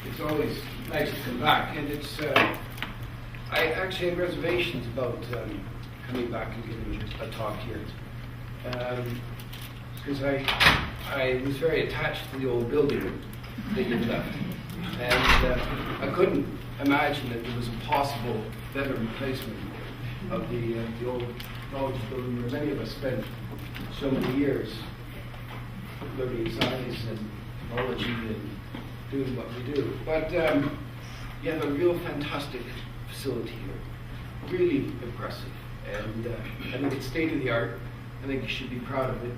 It's always nice to come back, and I actually had reservations about coming back and giving a talk here, because I was very attached to the old building that you left, and I couldn't imagine that there was a possible better replacement of the old knowledge building where many of us spent so many years learning science and technology and doing what we do. But you have a real fantastic facility here, really impressive, and I think it's state of the art. I think you should be proud of it,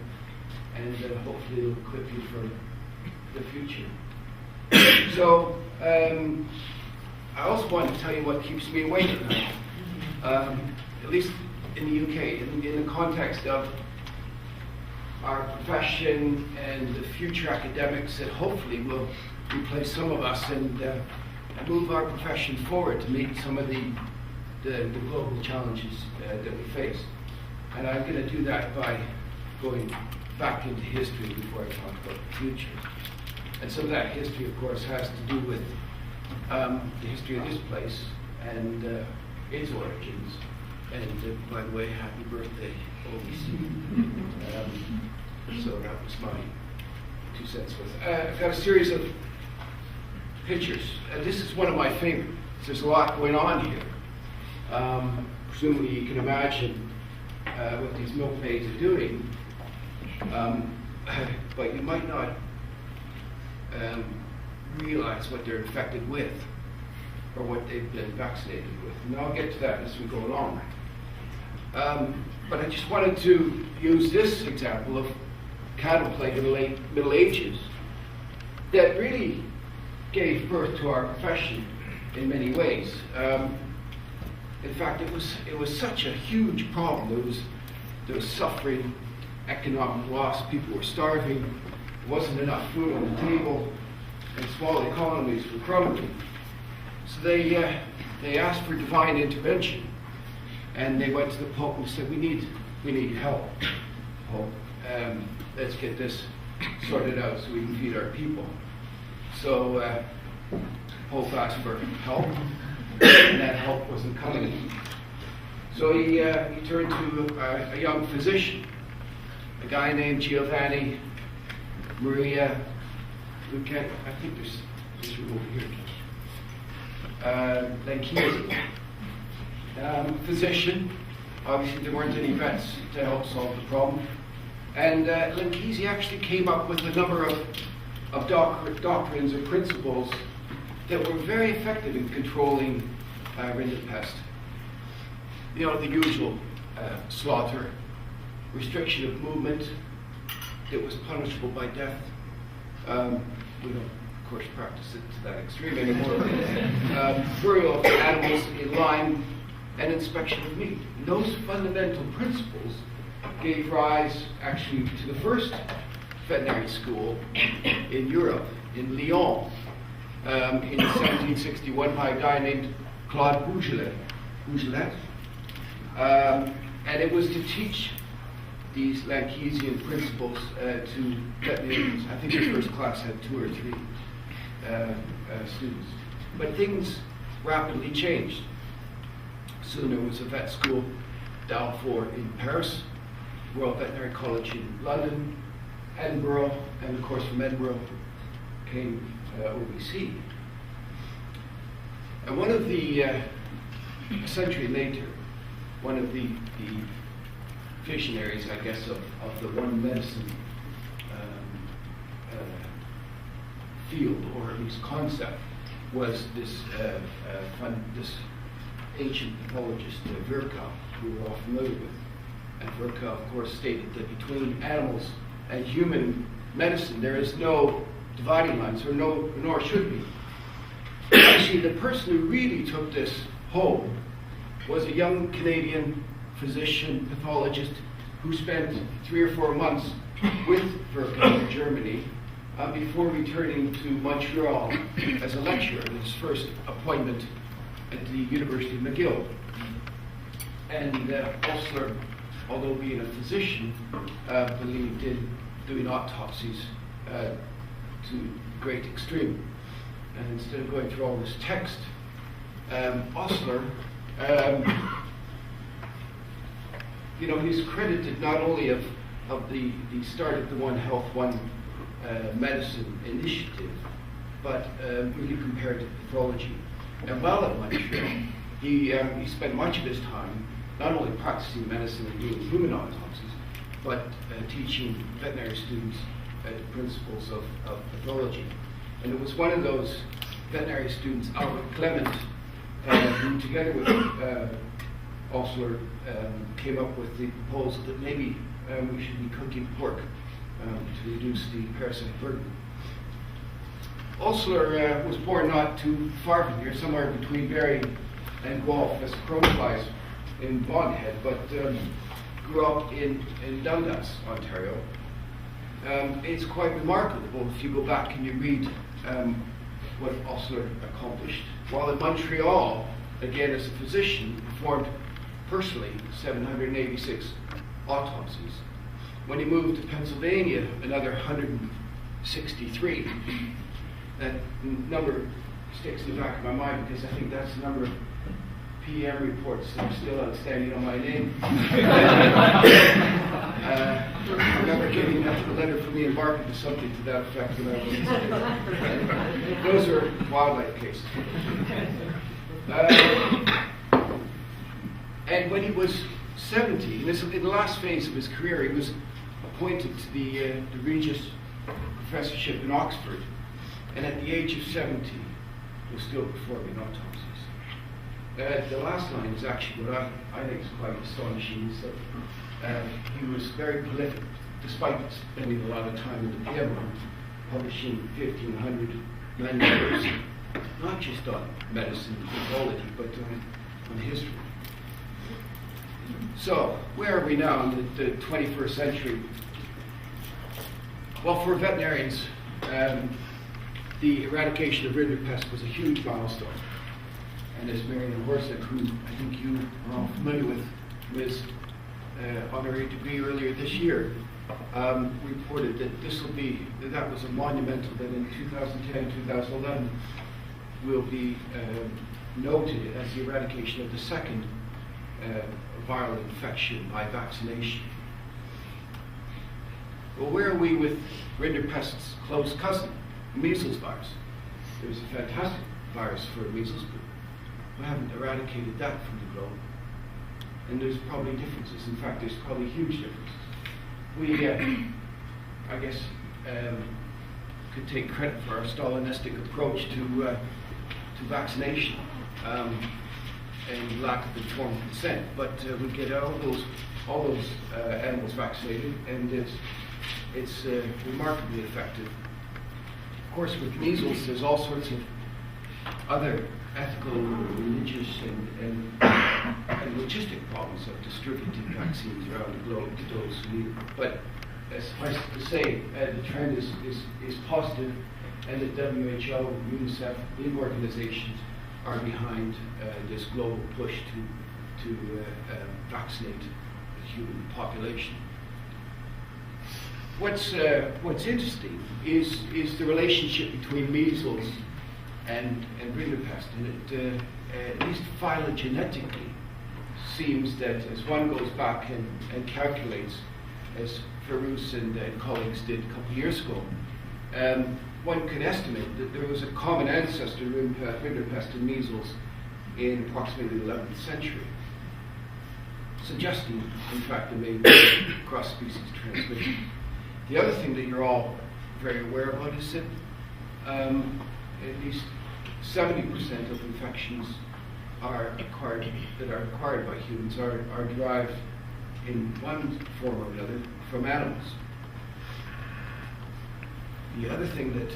and hopefully it'll equip you for the future. So I also want to tell you what keeps me awake at night, at least in the UK, in the context of our profession and the future academics that hopefully will replace some of us and move our profession forward to meet some of the global challenges that we face. And I'm going to do that by going back into history before I talk about the future. And some of that history, of course, has to do with the history of this place and its origins. And by the way, happy birthday, OBC. So that was my 2 cents worth. I've got a series of pictures. This is one of my favorites. There's a lot going on here. Presumably you can imagine what these milkmaids are doing, but you might not realize what they're infected with or what they've been vaccinated with. And I'll get to that as we go along. But I just wanted to use this example of cattle plague in the late Middle Ages that really gave birth to our profession in many ways. In fact, it was such a huge problem. There was suffering, economic loss, people were starving, there wasn't enough food on the table, and small economies were crumbling. So they asked for divine intervention, and they went to the Pope and said, we need help, Pope. Let's get this sorted out so we can feed our people. So Pope asked for help, and that help wasn't coming. So he turned to a young physician, a guy named Giovanni Maria Lucchetti. I think there's room over here. Lanchesi. Physician. Obviously there weren't any vets to help solve the problem. And Lanchesi actually came up with a number of doctrines or principles that were very effective in controlling rinderpest. You know, the usual slaughter, restriction of movement that was punishable by death. We don't, of course, practice it to that extreme anymore. Burial of animals in line, and inspection of meat. And those fundamental principles gave rise, actually, to the first veterinary school in Europe, in Lyon, in 1761 by a guy named Claude Bougelet. And it was to teach these Lanchesian principles to veterinarians. I think the first class had 2 or 3 students. But things rapidly changed. Soon there was a vet school, Dalfort in Paris, Royal Veterinary College in London, Edinburgh, and of course from Edinburgh came OBC. And one of the, a century later, one of the visionaries, I guess, of the one medicine field, or at least concept, was this ancient pathologist, Virchow, who we're all familiar with. And Virchow, of course, stated that between animals and human medicine, there is no dividing lines, or nor should be. Actually, the person who really took this home was a young Canadian physician, pathologist, who spent 3 or 4 months with Virchow in Germany before returning to Montreal as a lecturer in his first appointment at the University of McGill. And Osler, although being a physician, believed in doing autopsies to great extreme. and instead of going through all this text, Osler, you know, he's credited not only of the start of the One Health, One Medicine initiative, but really compared to pathology. And while at Montreal, he spent much of his time not only practicing medicine and doing human autopsies, but teaching veterinary students the principles of pathology. And it was one of those veterinary students, Albert Clement, who together with Osler came up with the proposal that maybe we should be cooking pork to reduce the parasite burden. Osler was born not too far from here, somewhere between Barrie and Guelph, as a crow flies, in Boghead, but grew up in Dundas, Ontario. It's quite remarkable if you go back and you read what Osler accomplished. While in Montreal, again as a physician, performed personally 786 autopsies. When he moved to Pennsylvania, another 163. That number sticks in the back of my mind because I think that's the number of PM reports that are still outstanding on my name. I remember getting a letter from the embarkment or something to that effect when I was those are wildlife cases. And when he was 70, in the last phase of his career, he was appointed to the Regis Professorship in Oxford, and at the age of 70, was still performing autopsies. The last line is actually what I think is quite astonishing. So, he was very prolific, despite spending a lot of time in the PM room, publishing 1,500 manuscripts, not just on medicine and pathology, but on history. So, where are we now in the 21st century? Well, for veterinarians, the eradication of rinderpest was a huge milestone. And as Marion Horsack, who I think you are all familiar with, was honorary degree earlier this year, reported that that was a monumental, that in 2010, 2011, will be noted as the eradication of the second viral infection by vaccination. Well, where are we with rinderpest's close cousin, measles virus? There's a fantastic virus for measles, but we haven't eradicated that from the globe. And there's probably differences. In fact, there's probably huge differences. We, I guess, could take credit for our Stalinistic approach to vaccination and lack of informed consent. But we get all those animals vaccinated, and it's remarkably effective. Of course, with measles, there's all sorts of other ethical, religious, and logistic problems of distributing vaccines around the globe to those who need it. But suffice it to say, the trend is positive, and the WHO, UNICEF, lead organizations are behind this global push to vaccinate the human population. What's interesting is the relationship between measles and rinderpest, and it at least phylogenetically seems that as one goes back and calculates, as Ferus and colleagues did a couple of years ago, one could estimate that there was a common ancestor, rinderpest and measles, in approximately the 11th century, suggesting, in fact, there may be cross-species transmission. The other thing that you're all very aware about is that at least 70% of infections that are acquired by humans are derived in one form or another from animals. The other thing that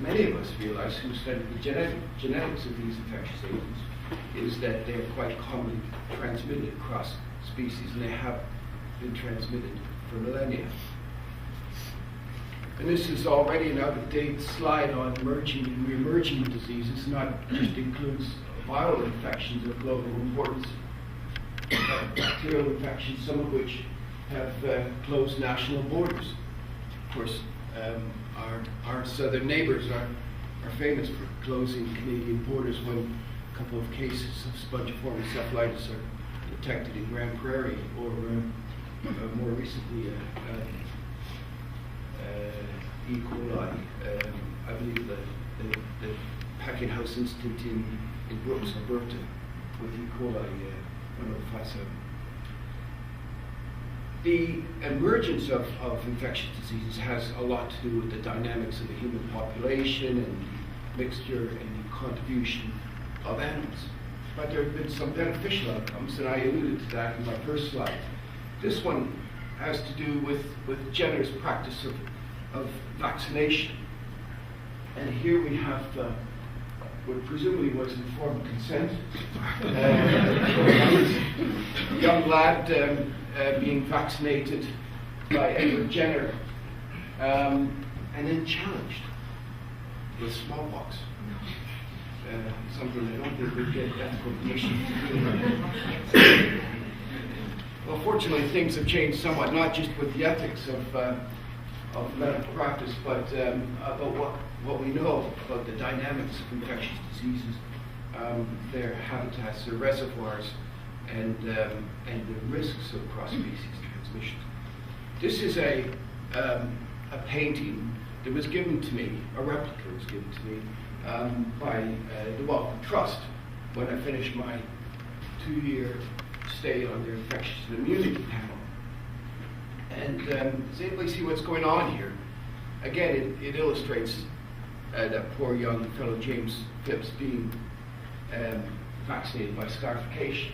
many of us realize who study the genetics of these infectious agents is that they are quite commonly transmitted across species, and they have been transmitted for millennia. And this is already an out-of-date slide on emerging and re-emerging diseases, not just includes viral infections of global importance, but bacterial infections, some of which have closed national borders. Of course, our southern neighbors are famous for closing Canadian borders when a couple of cases of spongiform encephalitis are detected in Grand Prairie, or more recently E. coli. I believe the packing house incident in Brooks, Alberta, with E. coli 1057. The emergence of infectious diseases has a lot to do with the dynamics of the human population and the mixture and the contribution of animals. But there have been some beneficial outcomes, and I alluded to that in my first slide. This one has to do with generous practice of vaccination. And here we have what presumably was informed consent. A young lad being vaccinated by Edward Jenner, and then challenged with smallpox. Something I don't think would get ethical permission to do. Well, fortunately, things have changed somewhat, not just with the ethics of medical practice, but about what we know about the dynamics of infectious diseases, their habitats, their reservoirs, and the risks of cross-species transmission. This is a painting that was given to me, a replica was given to me, by the Wellcome Trust when I finished my 2-year stay on their infectious immunity panel. And does anybody see what's going on here? Again, it illustrates that poor young fellow James Phipps being vaccinated by scarification.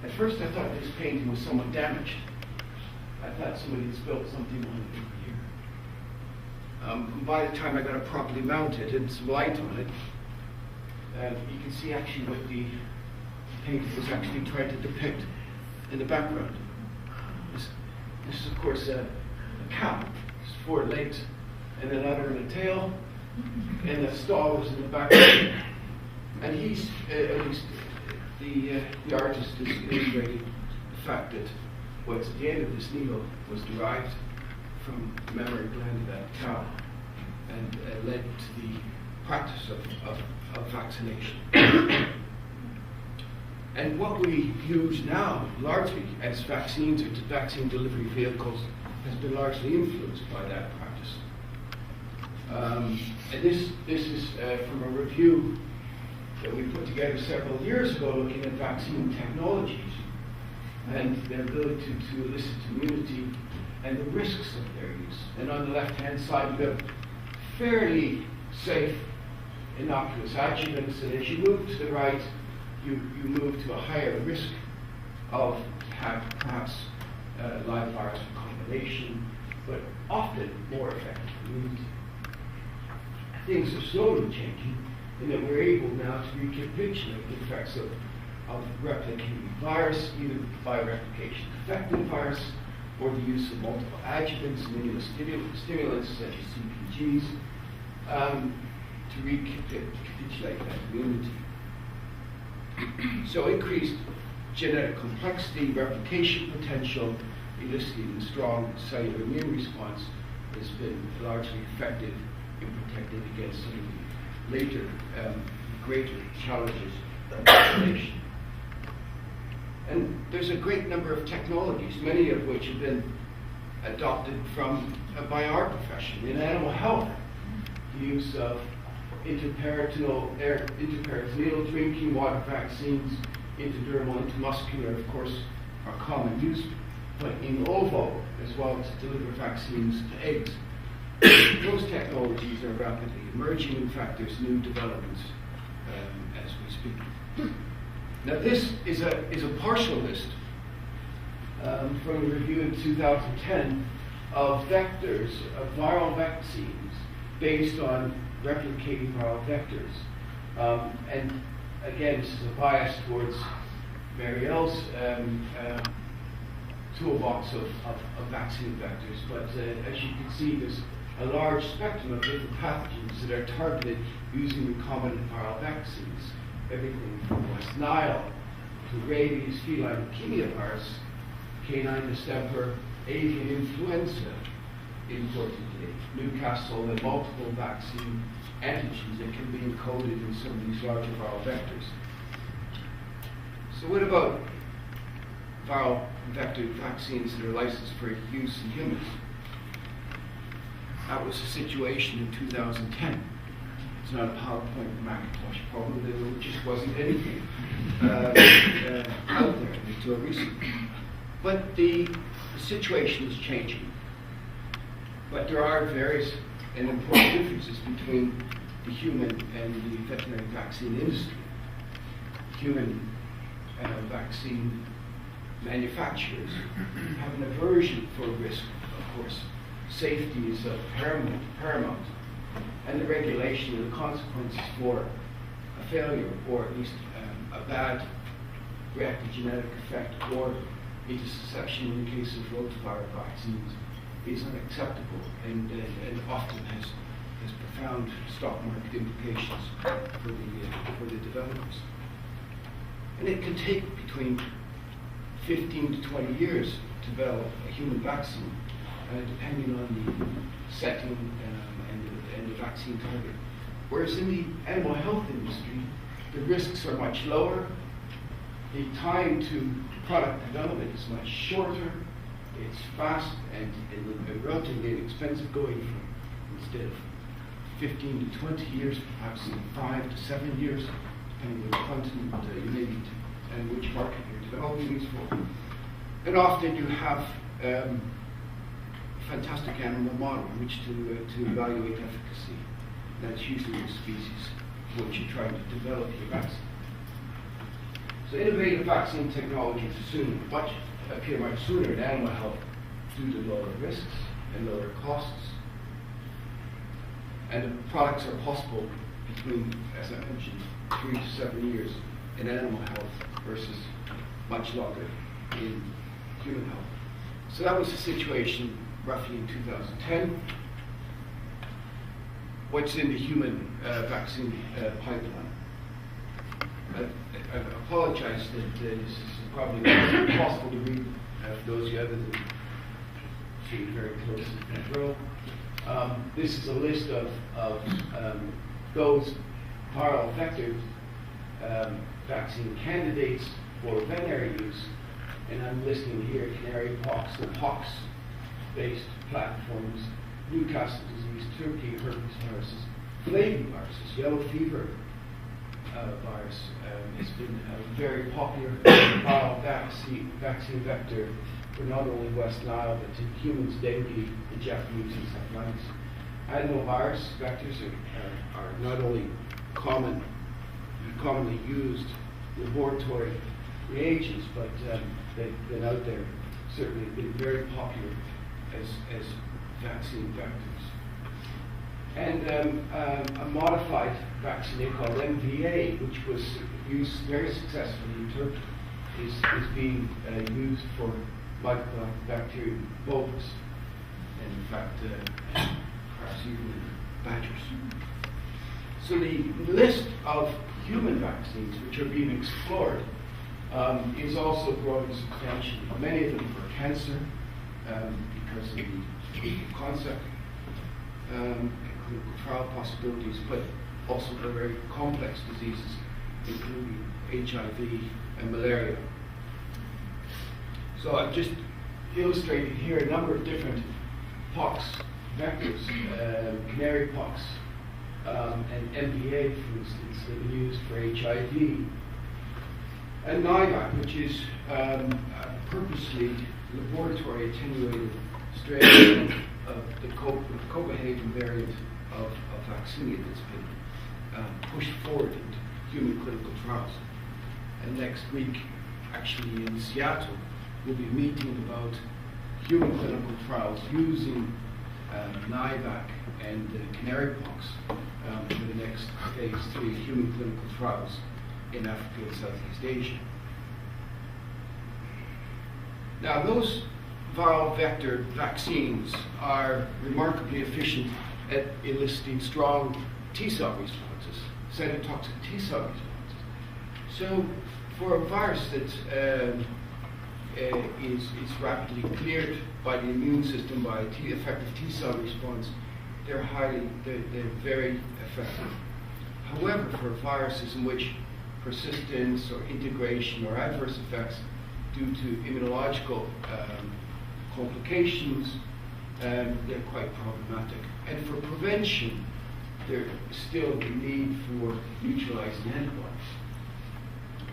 At first I thought this painting was somewhat damaged. I thought somebody had spilled something on it over here. By the time I got it properly mounted and some light on it, you can see actually what the painting was actually trying to depict in the background. This is, of course, a cow. It's 4 legs, and an udder and a tail, and the stall was in the background. And he's, at least the artist is illustrating the fact that what's at the end of this needle was derived from the mammary gland of that cow, and led to the practice of vaccination. And what we use now, largely as vaccines or vaccine delivery vehicles, has been largely influenced by that practice. And this is from a review that we put together several years ago looking at vaccine technologies and their ability to elicit immunity and the risks of their use. And on the left-hand side, you have fairly safe, innocuous adjuvants, and as you move to the right, you move to a higher risk of perhaps live virus recombination, but often more effective immunity. Things are slowly changing in that we're able now to recapitulate the effects of replicating virus, either by replication affected virus or the use of multiple adjuvants, immunostimulants such as CPGs, to recapitulate that immunity. So increased genetic complexity, replication potential, eliciting a strong cellular immune response has been largely effective in protecting against some of the later, greater challenges of vaccination. And there's a great number of technologies, many of which have been adopted by our profession. In animal health, the use of interperitoneal drinking water vaccines, intradermal, intramuscular, of course, are common use, but in ovo as well to deliver vaccines to eggs. Those technologies are rapidly emerging. In fact, there's new developments as we speak. Now, this is a partial list from a review in 2010 of vectors, of viral vaccines based on replicating viral vectors. And again, this is a bias towards Mary L's toolbox of vaccine vectors, but as you can see, there's a large spectrum of different pathogens that are targeted using recombinant viral vaccines. Everything from West Nile to rabies, feline leukemia virus, canine distemper, avian influenza, imported today. Newcastle and multiple vaccine antigens that can be encoded in some of these larger viral vectors. So what about viral vector vaccines that are licensed for use in humans? That was the situation in 2010. It's not a PowerPoint Macintosh problem. There just wasn't anything out there until recently. But the situation is changing. But there are various and important differences between the human and the veterinary vaccine industry. Human vaccine manufacturers have an aversion for risk, of course. Safety is paramount, and the regulation and the consequences for a failure, or at least a bad reactive genetic effect, or intussusception in the case of rotavirus vaccines, is unacceptable and often has profound stock market implications for the developers. And it can take between 15 to 20 years to develop a human vaccine, depending on the setting and the vaccine target. Whereas in the animal health industry, the risks are much lower, the time to product development is much shorter, it's fast and relatively inexpensive, going from, instead of 15 to 20 years, perhaps 5 to 7 years, depending on the continent you may be and which market you're developing these for. And often you have a fantastic animal model in which to evaluate efficacy. That's usually the species for which you're trying to develop your vaccine. So innovative vaccine technologies appear much sooner in animal health due to lower risks and lower costs. And the products are possible between, as I mentioned, 3 to 7 years in animal health versus much longer in human health. So that was the situation roughly in 2010. What's in the human vaccine pipeline? I apologize that this is probably not possible to read for those of you other than see very close in control. This is a list of those viral vector vaccine candidates for veterinary use, and I'm listing here canary pox and pox-based platforms, Newcastle disease, Turkey herpes viruses, flaviviruses, yellow fever virus has been a very popular viral vaccine vector for not only West Nile but to humans, dengue, and Japanese encephalitis. Adenovirus vectors are not only commonly used laboratory reagents, but they've been out there, certainly been very popular as vaccine vectors. And a modified vaccine called MVA, which was used very successfully in Turkey, is being used for Mycobacterium bovis, and in fact, perhaps even in badgers. So the list of human vaccines which are being explored is also growing substantially. Many of them for cancer, because of the concept, clinical trial possibilities, but also for very complex diseases, including HIV and malaria. So I've just illustrated here a number of different pox vectors, canary pox and MVA, for instance, that are used for HIV. And NIVAC, which is a purposely laboratory attenuated strain of the Copenhagen variant of vaccine that's been pushed forward into human clinical trials. And next week, actually in Seattle, we'll be meeting about human clinical trials using NIVAC and canary pox for the next phase 3 human clinical trials in Africa and Southeast Asia. Now, those viral vector vaccines are remarkably efficient at eliciting strong T-cell responses, cytotoxic T-cell responses. So for a virus that is rapidly cleared by the immune system by effective T-cell response, they're very effective. However, for viruses in which persistence or integration or adverse effects due to immunological complications, they're quite problematic. And for prevention, there's still the need for neutralizing antibodies.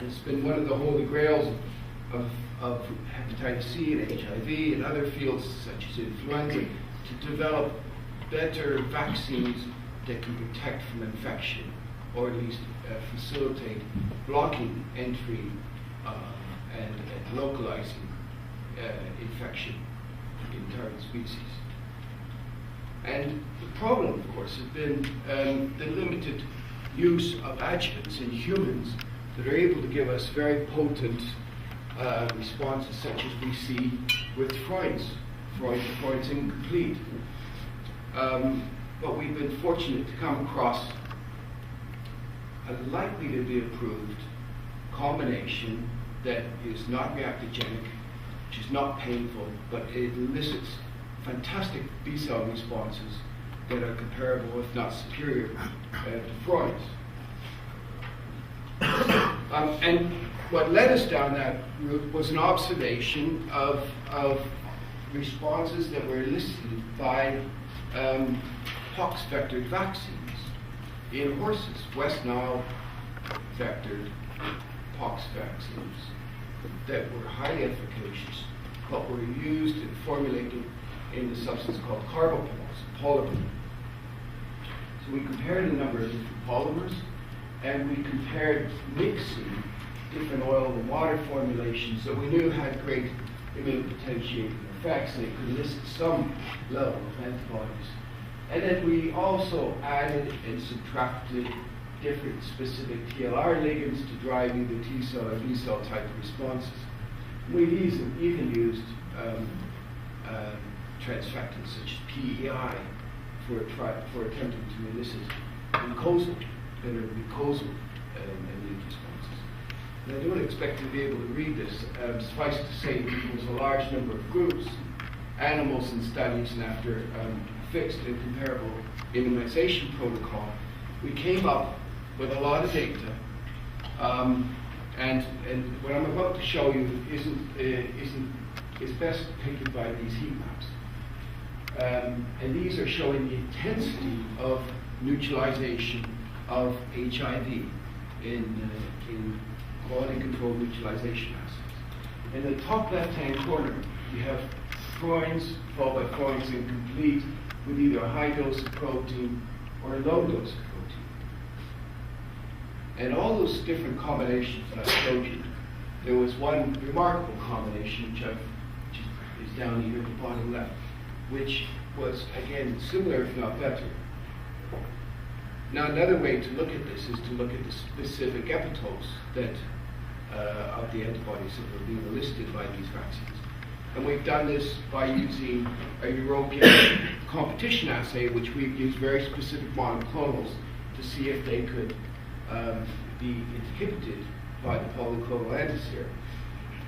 It's been one of the holy grails of hepatitis C and HIV and other fields such as influenza to develop better vaccines that can protect from infection, or at least facilitate blocking entry and localizing infection in target species. And the problem, of course, has been the limited use of adjuvants in humans that are able to give us very potent responses, such as we see with Freud's incomplete. But we've been fortunate to come across a likely to be approved combination that is not reactogenic, which is not painful, but it elicits fantastic B-cell responses that are comparable, if not superior, to Freud's. And what led us down that route was an observation of responses that were elicited by pox vectored vaccines in horses, West Nile vectored pox vaccines that were highly efficacious, but were used and formulated in the substance called polymer. So we compared a number of different polymers, and we compared mixing different oil and water formulations that we knew had great immunopotentiating effects, and it could elicit some level of antibodies. And then we also added and subtracted different specific TLR ligands to drive either T-cell or B-cell type responses. We've even used transfectants such as PEI for attempting to elicit mucosal immune responses. And I don't expect to be able to read this. Suffice to say, there was a large number of groups, animals in studies, and after a fixed and comparable immunization protocol, we came up with a lot of data. And what I'm about to show you is best depicted by these heat maps. And these are showing the intensity of neutralization of HIV in quality control neutralization assays. In the top left-hand corner, you have Freund's followed by Freund's incomplete with either a high dose of protein or a low dose of protein. And all those different combinations that I showed you, there was one remarkable combination, which is down here at the bottom left, which was, again, similar if not better. Now, another way to look at this is to look at the specific epitopes that of the antibodies that were being elicited by these vaccines. And we've done this by using a European competition assay, which we've used very specific monoclonals to see if they could be inhibited by the polyclonal antiserum.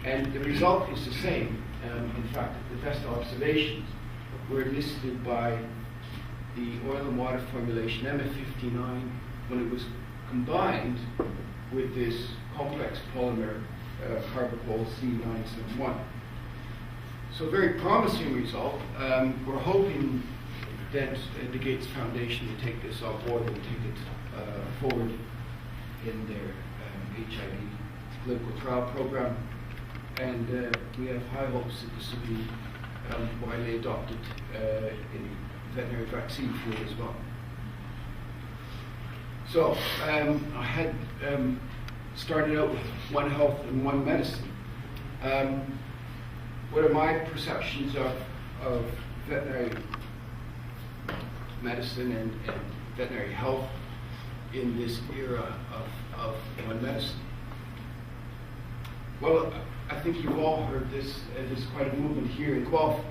And the result is the same. In fact, the best observations were elicited by the oil and water formulation MF59 when it was combined with this complex polymer carbachol C971. So a very promising result. We're hoping that the Gates Foundation will take this on board and take it forward in their HIV clinical trial program. And we have high hopes that this will be widely adopted in the veterinary vaccine field as well. So I had started out with One Health and One Medicine. What are my perceptions of veterinary medicine and veterinary health in this era of One Medicine? Well, I think you've all heard this. There's quite a movement here in Guelph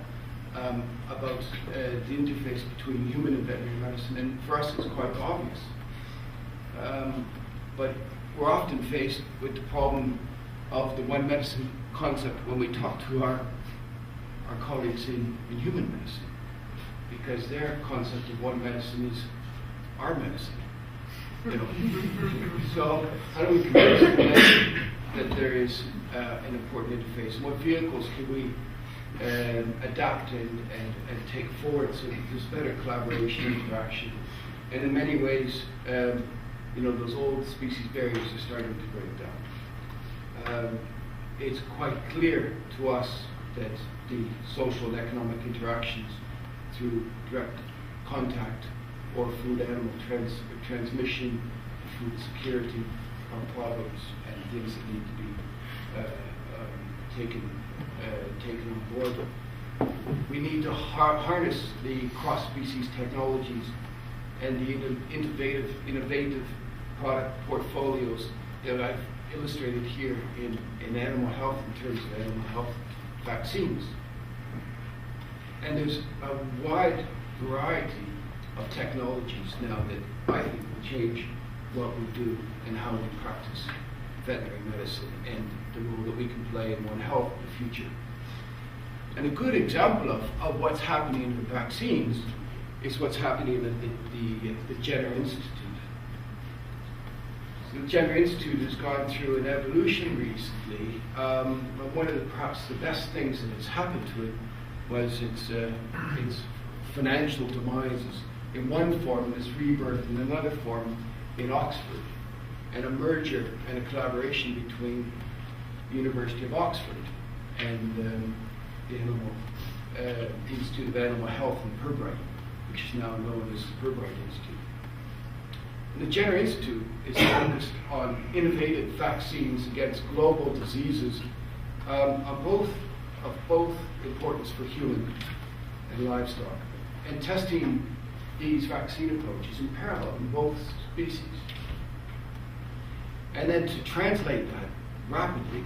about the interface between human and veterinary medicine, and for us it's quite obvious. But we're often faced with the problem of the one medicine concept when we talk to our colleagues in human medicine, because their concept of one medicine is our medicine. You know. So how do we convince them that there is an important interface? And what vehicles can we adapt and take forward so that there's better collaboration, interaction, and in many ways, you know, those old species barriers are starting to break down. It's quite clear to us that the social and economic interactions through direct contact or food-animal transmission, food security are problems and things that need to be taken on board. We need to harness the cross-species technologies and the innovative product portfolios that I've illustrated here in animal health in terms of animal health vaccines. And there's a wide variety of technologies now that I think will change what we do and how we practice veterinary medicine and the role that we can play in One Health in the future. And a good example of what's happening in the vaccines is what's happening at the Jenner Institute. So the Jenner Institute has gone through an evolution recently, but one of perhaps the best things that has happened to it was its financial demises in one form and its rebirth in another form in Oxford, and a merger and a collaboration between the University of Oxford and the Institute of Animal Health in Pirbright, which is now known as the Pirbright Institute. And the Jenner Institute is focused on innovative vaccines against global diseases of both importance for human and livestock, and testing these vaccine approaches in parallel in both species. And then to translate that rapidly,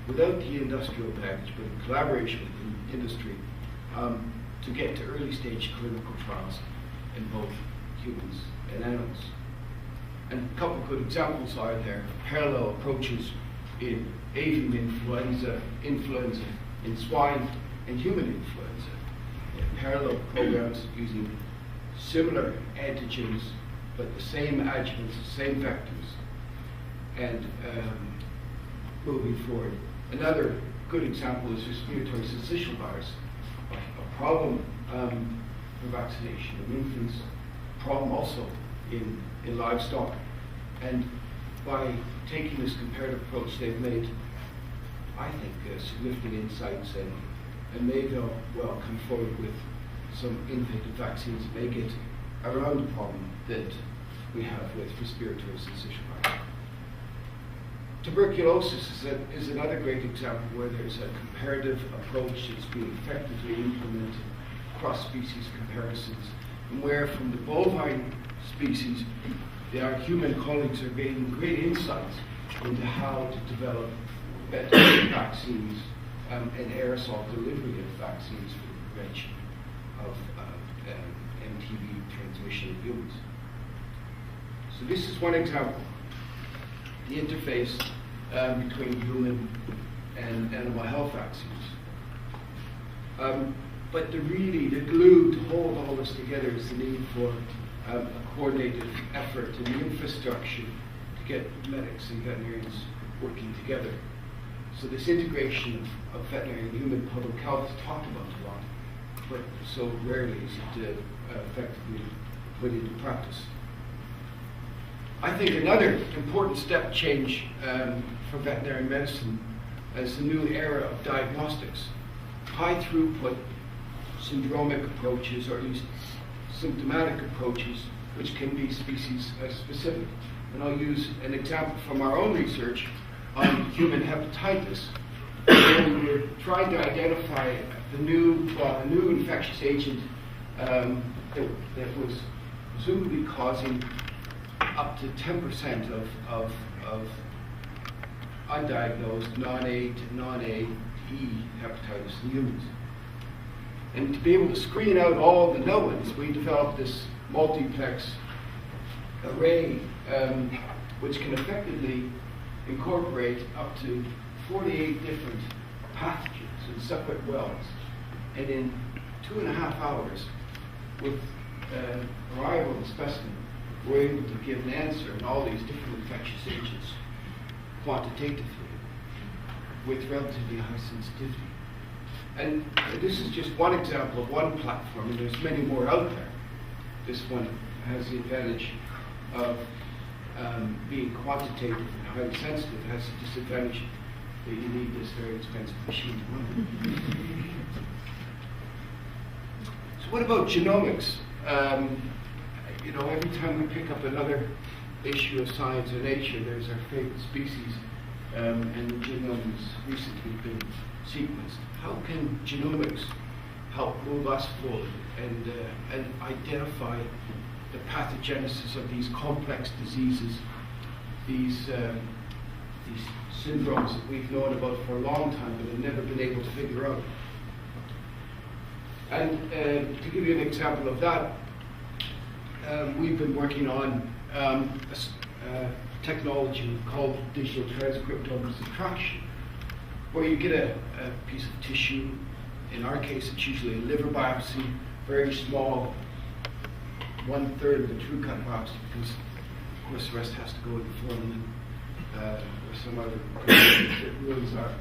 without the industrial damage, but in collaboration with the industry, to get to early stage clinical trials in both humans and animals. And a couple of good examples are there parallel approaches in avian influenza in swine, and human influenza. Parallel programs using similar antigens, but the same adjuvants, the same vectors, and moving forward. Another good example is respiratory syncytial virus, a problem for vaccination in infants, a problem also in livestock. And by taking this comparative approach, they've made, I think, significant insights and may well come forward with some innovative vaccines that may get around the problem that we have with respiratory syncytial virus. Tuberculosis is another great example where there's a comparative approach that's being effectively implemented, cross-species comparisons, and where from the bovine species, our human colleagues are gaining great insights into how to develop better vaccines and aerosol delivery of vaccines for the prevention of MTB transmission in humans. So this is one example, the interface between human and animal health vaccines. But the glue to hold all this together is the need for a coordinated effort in the infrastructure to get medics and veterinarians working together. So this integration of veterinary and human public health is talked about a lot, but so rarely is it effectively put into practice. I think another important step change for veterinary medicine is the new era of diagnostics. High throughput syndromic approaches, or at least symptomatic approaches, which can be species specific. And I'll use an example from our own research on human hepatitis, where we were trying to identify a new infectious agent that was presumably causing up to 10% of undiagnosed non-A to non-A E hepatitis in humans. And to be able to screen out all the no-ones, we developed this multiplex array which can effectively incorporate up to 48 different pathogens in separate wells. And in 2.5 hours, with arrival of the specimen, we're able to give an answer on all these different infectious agents quantitatively with relatively high sensitivity. And this is just one example of one platform, and there's many more out there. This one has the advantage of being quantitative and highly sensitive. It has the disadvantage that you need this very expensive machine to run it. So what about genomics? You know, every time we pick up another issue of Science or Nature, there's our favorite species, and the genome has recently been sequenced. How can genomics help move us forward and identify the pathogenesis of these complex diseases, these syndromes that we've known about for a long time but have never been able to figure out? And to give you an example of that, we've been working on a technology called digital transcriptome subtraction, where you get a piece of tissue. In our case, it's usually a liver biopsy, very small, 1/3 of a true cut biopsy, because of course the rest has to go in the formalin or some other that ruins our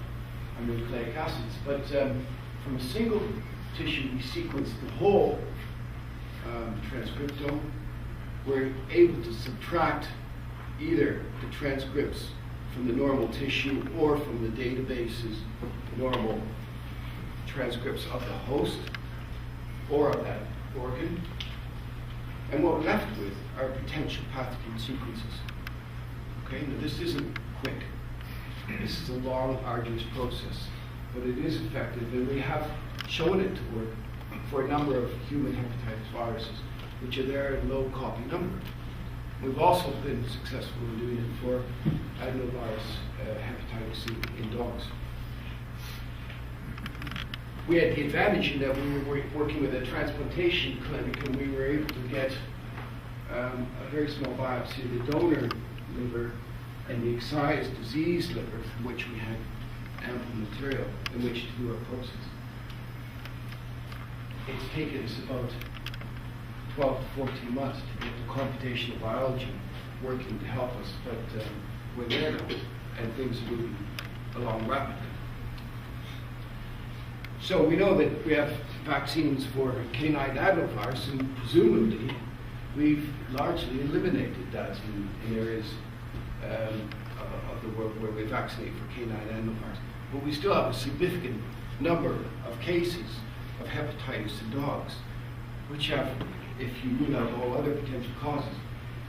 nucleic acids. But from a single tissue, we sequence the whole transcriptome. We're able to subtract either the transcripts from the normal tissue or from the database's normal transcripts of the host or of that organ. And what we're left with are potential pathogen sequences. Okay, now this isn't quick. This is a long, arduous process, but it is effective, and we have shown it to work for a number of human hepatitis viruses, which are there in low copy number. We've also been successful in doing it for adenovirus hepatitis C in dogs. We had the advantage in that we were working with a transplantation clinic, and we were able to get a very small biopsy of the donor liver and the excised diseased liver, from which we had ample material in which to do our process. It's taken us about 12 to 14 months to get the computational biology working to help us, but we're there now, and things are moving along rapidly. So we know that we have vaccines for canine adenovirus, and presumably we've largely eliminated that in areas of the world where we vaccinate for canine adenovirus. But we still have a significant number of cases of hepatitis in dogs, which have, if you rule out all other potential causes,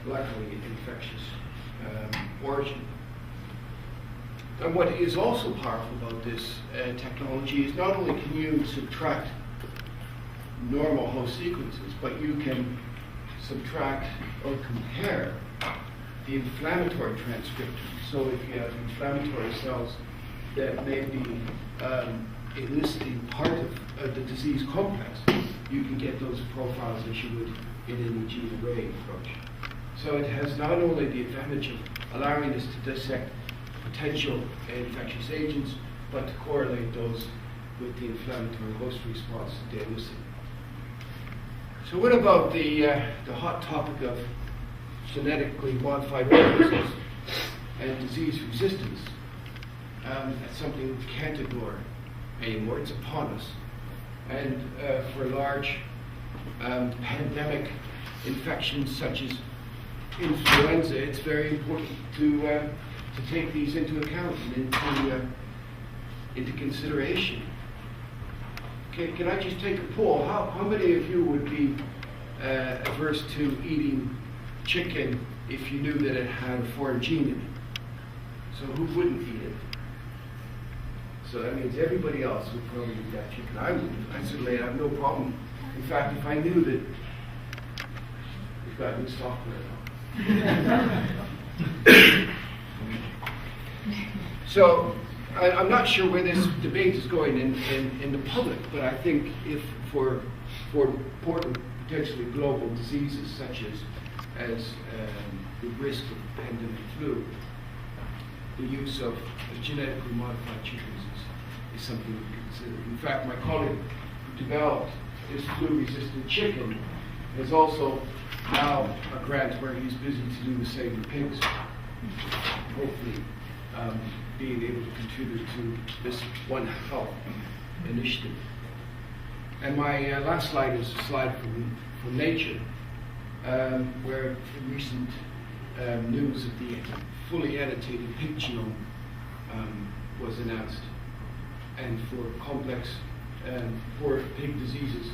likely infectious origin. And what is also powerful about this technology is not only can you subtract normal host sequences, but you can subtract or compare the inflammatory transcriptome. So if you have inflammatory cells that may be eliciting part of the disease complex, you can get those profiles as you would in an gene array approach. So it has not only the advantage of allowing us to dissect potential infectious agents, but to correlate those with the inflammatory host response that they elicit. So what about the hot topic of genetically modified organisms and disease resistance? That's something we can't ignore anymore. It's upon us. And for large pandemic infections such as influenza, it's very important to take these into account and into consideration. Okay, can I just take a poll? How many of you would be averse to eating chicken if you knew that it had a foreign gene in it? So who wouldn't eat it? So that means everybody else would probably eat that chicken. I would. I certainly have no problem. In fact, if I knew that we've got new software now. So I'm not sure where this debate is going in the public, but I think if for important, potentially global diseases such as the risk of pandemic flu, the use of genetically modified chickens is something to consider. In fact, my colleague who developed this flu-resistant chicken is also now a grant where he's busy to do the same with pigs. Hopefully, being able to contribute to this One Health initiative. And my last slide is a slide from Nature, where the recent news of the fully annotated pig genome was announced. And for complex poor pig diseases,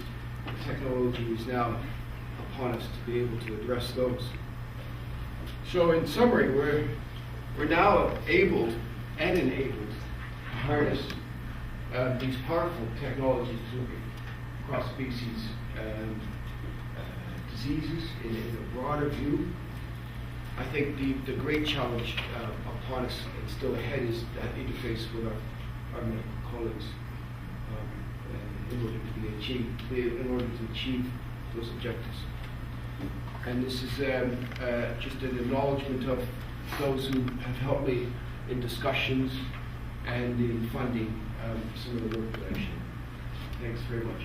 technology is now upon us to be able to address those. So in summary, we're now able and enabled to harness these powerful technologies to look at cross-species diseases in a broader view. I think the great challenge upon us and still ahead is that interface with our medical colleagues in order to achieve those objectives. And this is just an acknowledgement of those who have helped me in discussions and in funding some of the work that I've shown. Thanks very much.